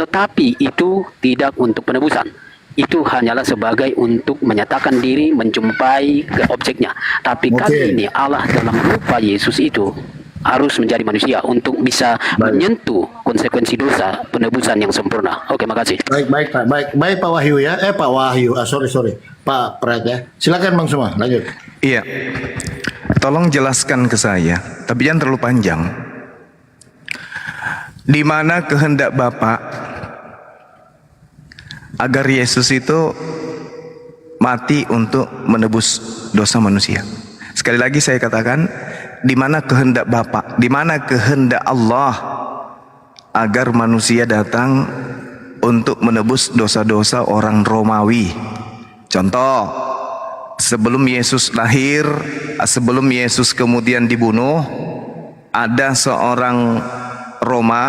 tetapi itu tidak untuk penebusan. Itu hanyalah sebagai untuk menyatakan diri menjumpai ke objeknya. Tapi kali ini Allah dalam rupa Yesus itu harus menjadi manusia untuk bisa menyentuh konsekuensi dosa penebusan yang sempurna. Oke, makasih. Baik Pak Wahyu ya. Pak Wahyu, sorry. Pak Prat ya. Silakan Bang Suma, lanjut. Iya. Tolong jelaskan ke saya, tapi jangan terlalu panjang. Di mana kehendak Bapak agar Yesus itu mati untuk menebus dosa manusia? Sekali lagi saya katakan, di mana kehendak Bapa, di mana kehendak Allah agar manusia datang untuk menebus dosa-dosa orang Romawi. Contoh, sebelum Yesus lahir, sebelum Yesus kemudian dibunuh, ada seorang Roma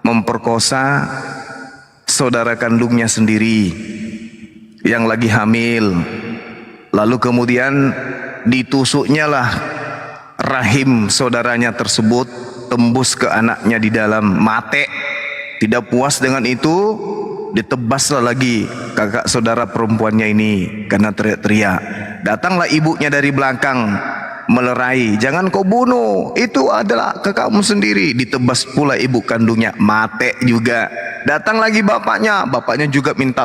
memperkosa saudara kandungnya sendiri yang lagi hamil. Lalu kemudian ditusuknya lah rahim saudaranya tersebut, tembus ke anaknya di dalam, mate. Tidak puas dengan itu, ditebaslah lagi kakak saudara perempuannya ini karena teriak-teriak. Datanglah ibunya dari belakang melerai, jangan kau bunuh, itu adalah kakakmu sendiri. Ditebas pula ibu kandungnya, mate juga. Datang lagi bapaknya juga minta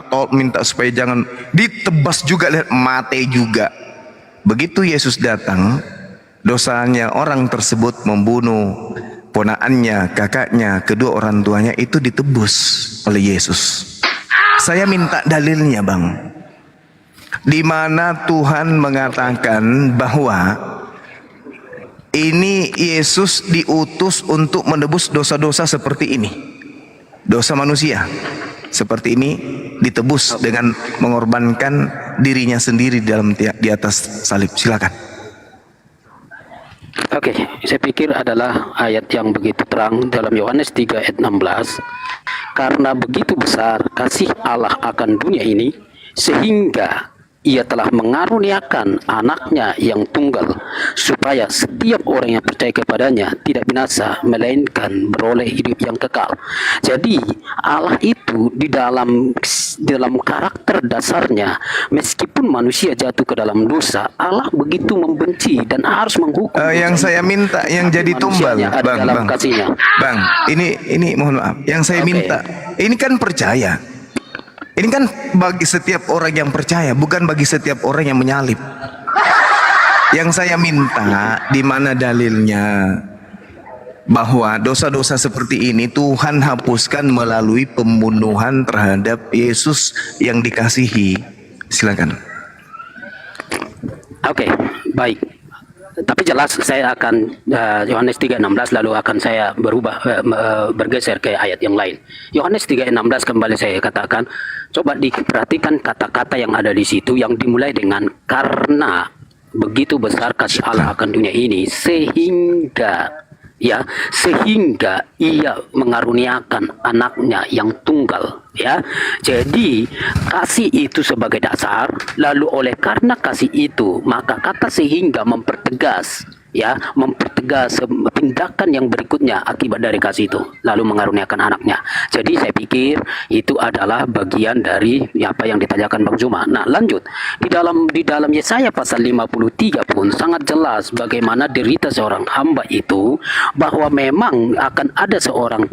supaya jangan, ditebas juga, lihat mate juga. Begitu Yesus datang, dosanya orang tersebut membunuh ponakannya, kakaknya, kedua orang tuanya itu ditebus oleh Yesus. Saya minta dalilnya, Bang. Di mana Tuhan mengatakan bahwa ini Yesus diutus untuk menebus dosa-dosa seperti ini, dosa manusia seperti ini ditebus dengan mengorbankan dirinya sendiri di atas salib. Silakan. Oke, saya pikir adalah ayat yang begitu terang dalam Yohanes 3 ayat 16. Karena begitu besar kasih Allah akan dunia ini, sehingga Ia telah mengaruniakan anaknya yang tunggal, supaya setiap orang yang percaya kepadanya tidak binasa, melainkan beroleh hidup yang kekal. Jadi Allah itu di dalam karakter dasarnya, meskipun manusia jatuh ke dalam dosa, Allah begitu membenci dan harus menghukum. Yang saya minta yang jadi tumbal, Bang, ini mohon maaf, yang saya minta, ini kan percaya. Ini kan bagi setiap orang yang percaya, bukan bagi setiap orang yang menyalib. Yang saya minta, di mana dalilnya bahwa dosa-dosa seperti ini Tuhan hapuskan melalui pembunuhan terhadap Yesus yang dikasihi. Silakan. Oke, baik. Tapi jelas saya akan Yohanes 3:16 lalu akan saya bergeser ke ayat yang lain. Yohanes 3:16 kembali saya katakan, coba diperhatikan kata-kata yang ada di situ yang dimulai dengan karena begitu besar kasih Allah akan dunia ini sehingga Ia mengaruniakan anaknya yang tunggal, ya. Jadi kasih itu sebagai dasar, lalu oleh karena kasih itu maka kata sehingga mempertegas tindakan yang berikutnya akibat dari kasih itu, lalu mengaruniakan anaknya. Jadi saya pikir itu adalah bagian dari apa yang ditanyakan Bang Zuma. Nah, lanjut di dalam Yesaya pasal 53 pun sangat jelas bagaimana derita seorang hamba itu, bahwa memang akan ada seorang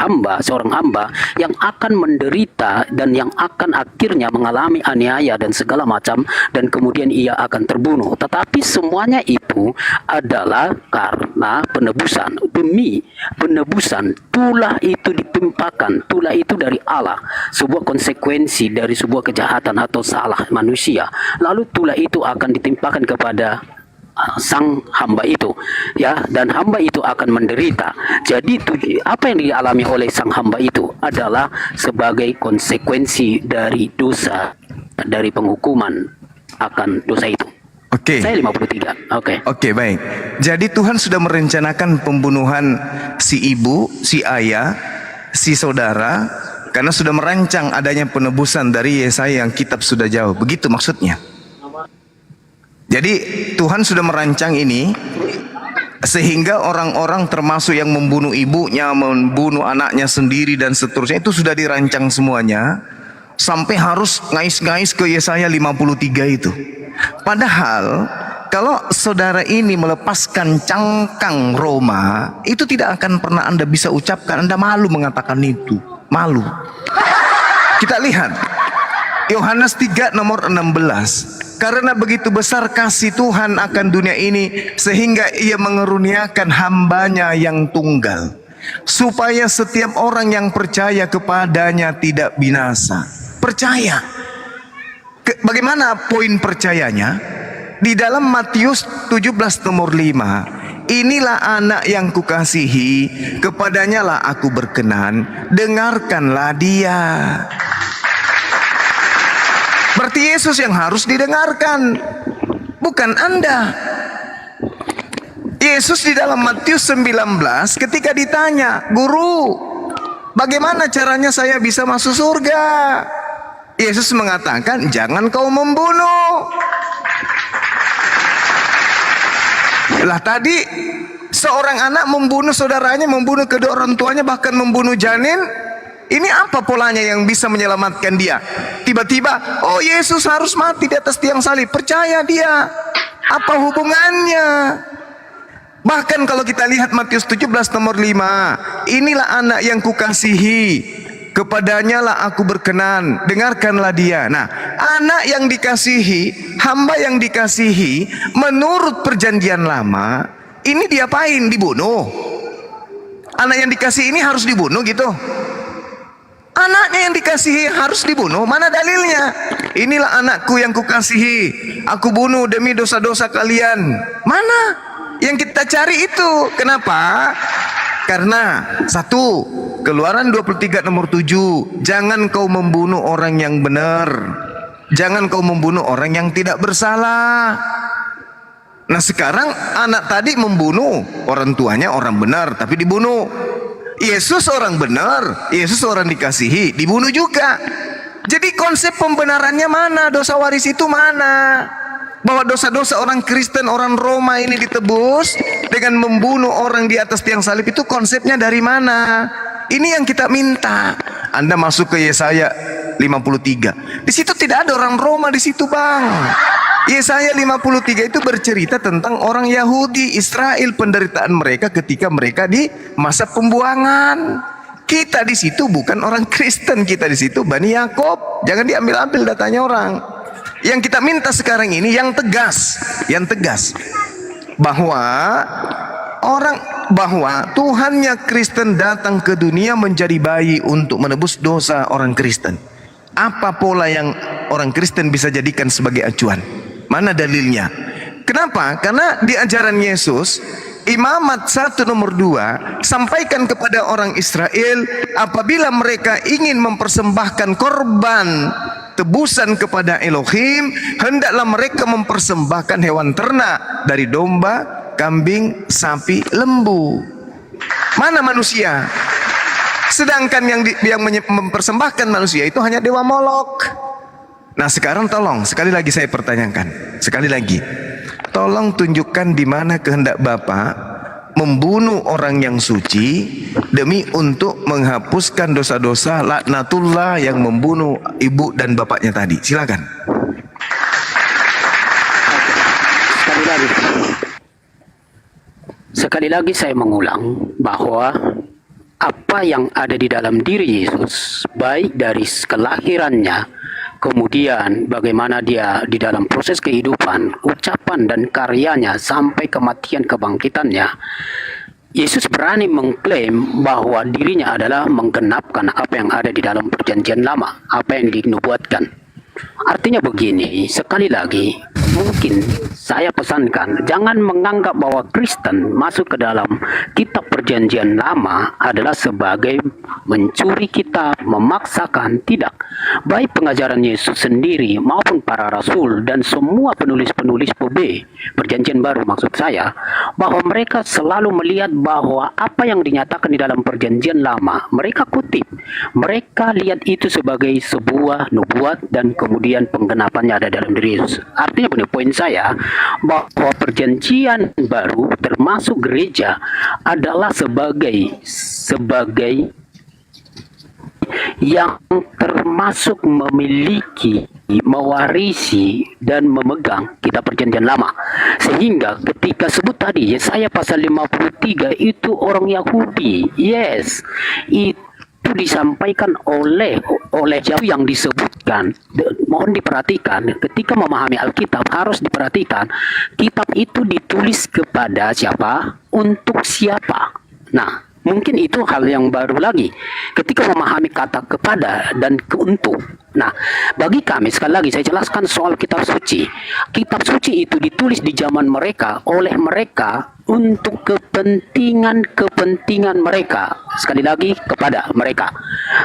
hamba yang akan menderita dan yang akan akhirnya mengalami aniaya dan segala macam, dan kemudian ia akan terbunuh. Tetapi semuanya itu adalah karena penebusan. Demi penebusan, tulah itu ditimpakan, tulah itu dari Allah, sebuah konsekuensi dari sebuah kejahatan atau salah manusia. Lalu tulah itu akan ditimpakan kepada sang hamba itu, ya, dan hamba itu akan menderita. Jadi apa yang dialami oleh sang hamba itu adalah sebagai konsekuensi dari dosa, dari penghukuman akan dosa itu. Oke. Saya 53. Oke, baik. Jadi Tuhan sudah merencanakan pembunuhan si ibu, si ayah, si saudara, karena sudah merancang adanya penebusan dari Yesaya yang kitab sudah jauh. Begitu maksudnya. Jadi Tuhan sudah merancang ini Sehingga orang-orang termasuk yang membunuh ibunya, membunuh anaknya sendiri dan seterusnya itu sudah dirancang semuanya. Sampai harus ngais-ngais ke Yesaya 53 itu. Padahal kalau saudara ini melepaskan cangkang Roma, itu tidak akan pernah Anda bisa ucapkan. Anda malu mengatakan itu. Malu. Kita lihat Yohanes 3 nomor 16. Karena begitu besar kasih Tuhan akan dunia ini, sehingga ia mengeruniakan hambanya yang tunggal, supaya setiap orang yang percaya kepadanya tidak binasa. Percaya. Bagaimana poin percayanya? Di dalam Matius 17 nomor 5, inilah anak yang kukasihi, kepadanya lah aku berkenan, dengarkanlah dia. Berarti Yesus yang harus didengarkan, bukan Anda. Yesus di dalam Matius 19 ketika ditanya, "Guru, bagaimana caranya saya bisa masuk surga?" Yesus mengatakan, "Jangan kau membunuh." Lah tadi seorang anak membunuh saudaranya, membunuh kedua orang tuanya, bahkan membunuh janin. Ini apa polanya yang bisa menyelamatkan dia? Tiba-tiba, oh Yesus harus mati di atas tiang salib. Percaya dia. Apa hubungannya? Bahkan kalau kita lihat Matius 17 nomor 5. Inilah anak yang kukasihi, kepadanya lah aku berkenan, dengarkanlah dia. Nah, anak yang dikasihi, hamba yang dikasihi, menurut perjanjian lama, ini diapain? Dibunuh. Anak yang dikasihi ini harus dibunuh gitu. Anaknya yang dikasihi harus dibunuh. Mana dalilnya? Inilah anakku yang kukasihi, aku bunuh demi dosa-dosa kalian. Mana? Yang kita cari itu. Kenapa? Karena satu, Keluaran 23 nomor 7, jangan kau membunuh orang yang benar, jangan kau membunuh orang yang tidak bersalah. Nah sekarang anak tadi membunuh, orang tuanya orang benar tapi dibunuh. Yesus orang benar, Yesus orang dikasihi, dibunuh juga. Jadi konsep pembenarannya mana? Dosa waris itu mana? Bahwa dosa-dosa orang Kristen, orang Roma ini ditebus dengan membunuh orang di atas tiang salib, itu konsepnya dari mana? Ini yang kita minta. Anda masuk ke Yesaya 53. Di situ tidak ada orang Roma di situ, Bang. Yesaya 53 itu bercerita tentang orang Yahudi, Israel, penderitaan mereka ketika mereka di masa pembuangan. Kita di situ bukan orang Kristen, kita di situ Bani Yakob. Jangan diambil-ambil datanya orang. Yang kita minta sekarang ini yang tegas, bahwa Tuhannya Kristen datang ke dunia menjadi bayi untuk menebus dosa orang Kristen. Apa pola yang orang Kristen bisa jadikan sebagai acuan? Mana dalilnya? Kenapa? Karena di ajaran Yesus, Imamat 1 nomor 2 sampaikan kepada orang Israel, apabila mereka ingin mempersembahkan korban tebusan kepada Elohim, hendaklah mereka mempersembahkan hewan ternak dari domba, kambing, sapi, lembu. Mana manusia? Sedangkan yang mempersembahkan manusia itu hanya dewa Molok. Nah sekarang tolong, sekali lagi saya pertanyakan, sekali lagi, tolong tunjukkan di mana kehendak Bapa membunuh orang yang suci demi untuk menghapuskan dosa-dosa laknatullah yang membunuh ibu dan bapaknya tadi. Silakan. Sekali lagi saya mengulang bahwa apa yang ada di dalam diri Yesus, baik dari kelahirannya, kemudian bagaimana dia di dalam proses kehidupan, ucapan dan karyanya sampai kematian kebangkitannya, Yesus berani mengklaim bahwa dirinya adalah menggenapkan apa yang ada di dalam perjanjian lama, apa yang dinubuatkan. Artinya begini, sekali lagi, mungkin saya pesankan, jangan menganggap bahwa Kristen masuk ke dalam kitab perjanjian lama adalah sebagai mencuri kitab, memaksakan, tidak. baik pengajaran Yesus sendiri maupun para rasul dan semua penulis-penulis Perjanjian Baru maksud saya, bahwa mereka selalu melihat bahwa apa yang dinyatakan di dalam Perjanjian Lama, mereka kutip, mereka lihat itu sebagai sebuah nubuat dan kemudian penggenapannya ada dalam diri Yesus. Artinya begini, poin saya bahwa Perjanjian Baru termasuk gereja adalah sebagai yang termasuk memiliki, mewarisi dan memegang kitab Perjanjian Lama. Sehingga ketika sebut tadi Yesaya pasal 53 itu orang Yahudi. Yes. Itu disampaikan oleh yang disebutkan. Mohon diperhatikan, ketika memahami Alkitab harus diperhatikan kitab itu ditulis kepada siapa, untuk siapa. Nah, mungkin itu hal yang baru lagi ketika memahami kata kepada dan untuk. Nah, bagi kami sekali lagi saya jelaskan soal kitab suci. Kitab suci itu ditulis di zaman mereka oleh mereka untuk kepentingan mereka. Sekali lagi kepada mereka.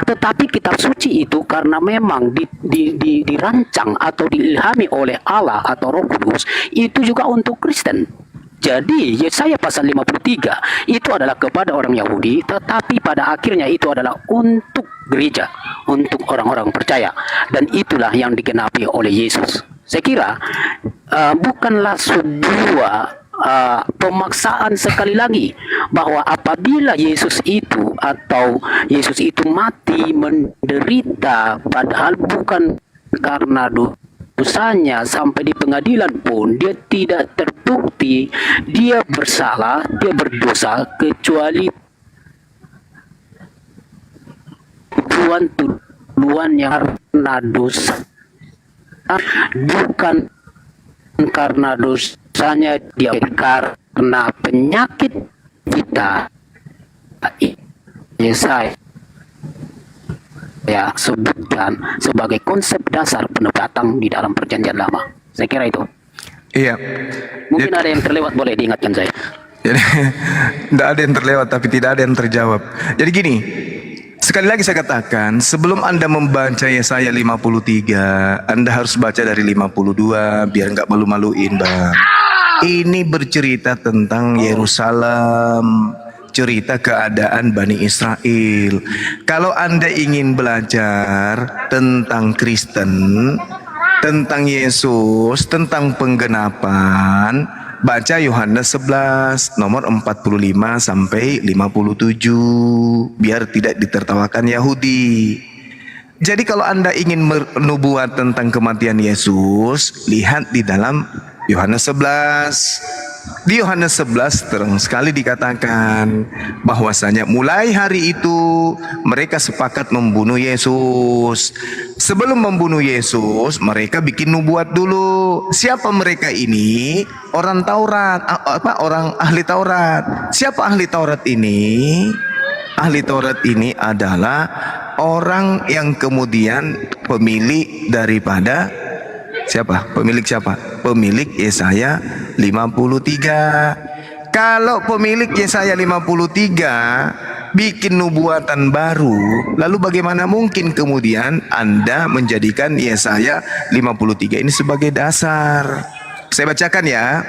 Tetapi kitab suci itu karena memang dirancang atau diilhami oleh Allah atau Roh Kudus, itu juga untuk Kristen. Jadi Yesaya pasal 53 itu adalah kepada orang Yahudi, tetapi pada akhirnya itu adalah untuk gereja, untuk orang-orang percaya. Dan itulah yang digenapi oleh Yesus. Saya kira bukanlah sebuah pemaksaan sekali lagi bahwa apabila Yesus itu mati menderita padahal bukan karena dosanya, sampai di pengadilan pun dia tidak terbukti dia bersalah, dia berdosa, kecuali tuduhan yang karena dosa, bukan karena dosanya dia, karena penyakit kita. Yesaya sebutkan sebagai konsep dasar penobatan di dalam Perjanjian Lama. Saya kira itu. Iya. Mungkin ada yang terlewat, boleh diingatkan saya. Jadi tidak ada yang terlewat tapi tidak ada yang terjawab. Jadi gini, sekali lagi saya katakan, sebelum Anda membaca Yesaya 53, Anda harus baca dari 52 biar nggak malu-maluin, Bang. Ini bercerita tentang Yerusalem, cerita keadaan Bani Israel. Kalau Anda ingin belajar tentang Kristen, tentang Yesus, tentang penggenapan, baca Yohanes 11 nomor 45 sampai 57 biar tidak ditertawakan Yahudi. Jadi kalau Anda ingin menubuat tentang kematian Yesus, lihat di dalam Yohanes 11. Di Yohanes 11 terang sekali dikatakan bahwasanya mulai hari itu mereka sepakat membunuh Yesus. Sebelum membunuh Yesus, mereka bikin nubuat dulu. Siapa mereka ini? Orang Taurat, orang ahli Taurat. Siapa ahli Taurat ini? Ahli Taurat ini adalah orang yang kemudian pemilik daripada siapa? Pemilik siapa? Pemilik Yesaya 53. Kalau pemilik Yesaya 53 bikin nubuatan baru, lalu bagaimana mungkin kemudian Anda menjadikan Yesaya 53 ini sebagai dasar? Saya bacakan ya.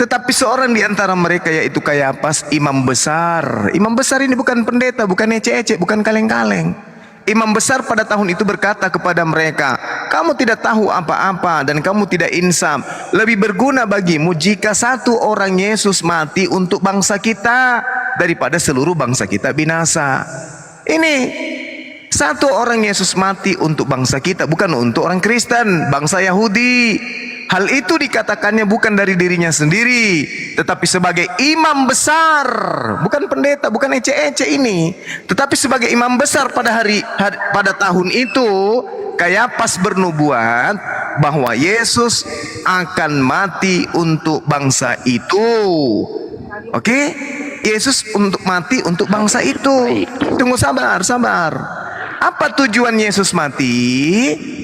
Tetapi seorang di antara mereka, yaitu Kayafas, imam besar. Imam besar ini bukan pendeta, bukan ece-ece, bukan kaleng-kaleng. Imam besar pada tahun itu berkata kepada mereka, kamu tidak tahu apa-apa dan kamu tidak insaf. Lebih berguna bagimu jika satu orang Yesus mati untuk bangsa kita daripada seluruh bangsa kita binasa. Ini satu orang Yesus mati untuk bangsa kita, bukan untuk orang Kristen, bangsa Yahudi. Hal itu dikatakannya bukan dari dirinya sendiri, tetapi sebagai imam besar, bukan pendeta, bukan ece-ece ini, tetapi sebagai imam besar pada tahun itu, Kayafas bernubuat bahwa Yesus akan mati untuk bangsa itu. Oke? Yesus untuk mati untuk bangsa itu. Tunggu, sabar. Apa tujuan Yesus mati?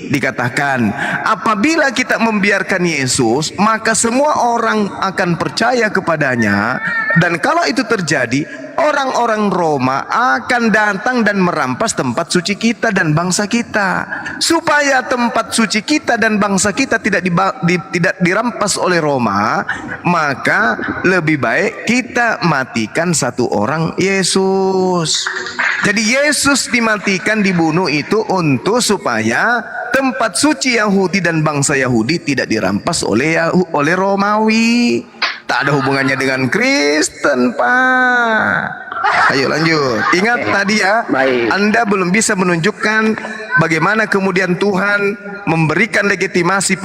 Dikatakan, apabila kita membiarkan Yesus, maka semua orang akan percaya kepadanya. Dan kalau itu terjadi, orang-orang Roma akan datang dan merampas tempat suci kita dan bangsa kita. Supaya tempat suci kita dan bangsa kita tidak dirampas oleh Roma, maka lebih baik kita matikan satu orang Yesus. Jadi Yesus dimatikan, dibunuh itu untuk supaya tempat suci Yahudi dan bangsa Yahudi tidak dirampas oleh Romawi. Tak ada hubungannya dengan Kristen, Pak. Ayo lanjut. Ingat tadi ya, Baik. Anda belum bisa menunjukkan bagaimana kemudian Tuhan memberikan legitimasi